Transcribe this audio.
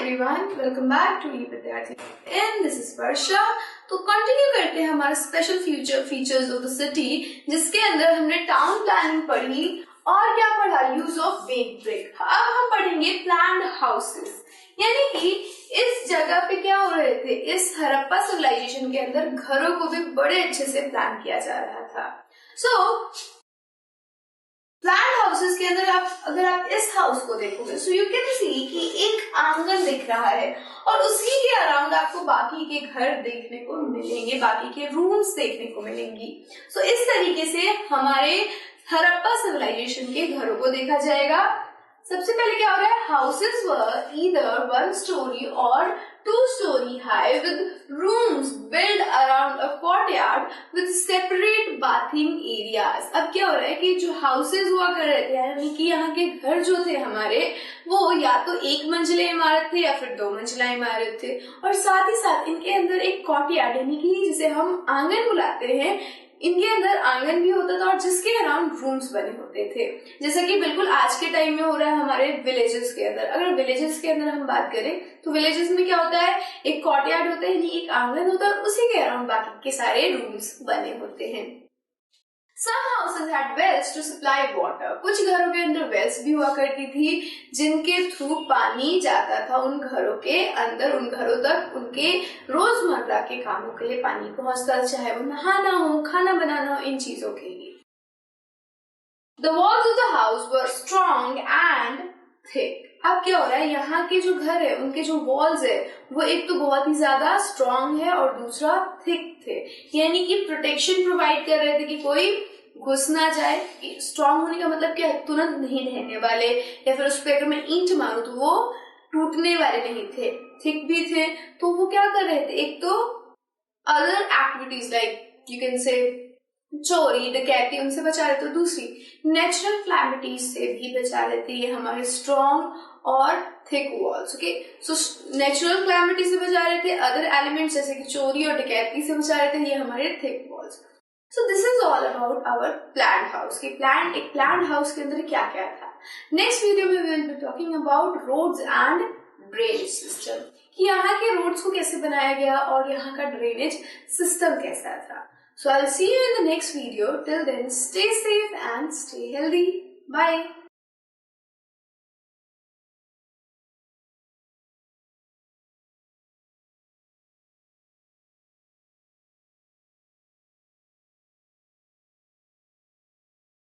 everyone, welcome back to E-Vidyarthi and this is Varsha। तो continue करते हैं हमारा special features of the city, जिसके अंदर हमने टाउन प्लानिंग पढ़ी और क्या पढ़ा, यूज ऑफ बेक ब्रिक। अब हम पढ़ेंगे प्लान्ड हाउसेस, यानी कि इस जगह पे क्या हो रहे थे, इस हड़प्पा सिविलाइजेशन के अंदर घरों को भी बड़े अच्छे से प्लान किया जा रहा था। प्लान्ड हाउसेस के अंदर अगर आप इस हाउस को देखोगे सो यू कैन सी कि एक आंगन दिख रहा है और उसी के अराउंड आपको बाकी के घर देखने को मिलेंगे, बाकी के रूम्स देखने को मिलेंगी। सो इस तरीके से हमारे हड़प्पा सिविलाइजेशन के घरों को देखा जाएगा। सबसे पहले क्या हो रहा है, हाउसेस वर ईदर 1 story और 2 story high with rooms build around a courtyard with separate bathing areas. अब क्या हो रहा है कि जो हाउसेस हुआ कर रहे थे, यानी कि यहाँ के घर जो थे हमारे, वो या तो 1 मंजिला इमारत थे या फिर 2 मंजिला इमारत थे, और साथ ही साथ इनके अंदर एक कोर्टयार्ड यानी कि जिसे हम आंगन बुलाते हैं, इनके अंदर आंगन भी होता था और जिसके अराउंड रूम्स बने होते थे, जैसा कि बिल्कुल आज के टाइम में हो रहा है हमारे विलेजेस के अंदर। अगर विलेजेस के अंदर हम बात करें तो विलेजेस में क्या होता है, एक कोर्टयार्ड होता है यानी एक आंगन होता है और उसी के अराउंड बाकी के सारे रूम्स बने होते हैं। Some houses had wells to supply water। कुछ घरों के अंदर वेल्स भी हुआ करती थी जिनके थ्रू पानी जाता था उन घरों के अंदर, उन घरों तक उनके रोजमर्रा के कामों के लिए पानी पहुंचता, चाहे वो नहाना हो, खाना बनाना हो, इन चीजों के लिए। The walls of the house were strong and thick। अब क्या हो रहा है, यहाँ के जो घर है उनके जो वॉल्स है वो एक तो बहुत ही ज्यादा स्ट्रॉन्ग है और दूसरा थिक थे, यानी कि प्रोटेक्शन प्रोवाइड कर रहे थे कि कोई घुस ना जाए। स्ट्रॉन्ग होने का मतलब क्या है, तुरंत नहीं ढहने वाले, या फिर उस पर अगर मैं ईंट मारूं तो वो टूटने वाले नहीं थे। थिक भी थे, तो वो क्या कर रहे थे, एक तो other activities like you can say चोरी डकैती उनसे बचा रहे थे, दूसरी नेचुरल क्लैमिटीज से भी बचा रहे थे ये हमारे स्ट्रॉन्ग और thick walls. Okay, so natural calamity से बचा रहे थे, अदर एलिमेंट्स जैसे कि चोरी और डकैती से बचा रहे थे, ये हमारे thick walls. So this is all about our planned house. एक प्लान्ड हाउस के अंदर क्या क्या था। नेक्स्ट वीडियो में we will be talking about roads and drainage system, कि यहाँ के रोड्स को कैसे बनाया गया और यहाँ का ड्रेनेज सिस्टम कैसा था। So I'll see you in the next video. Till then, stay safe and stay healthy. Bye.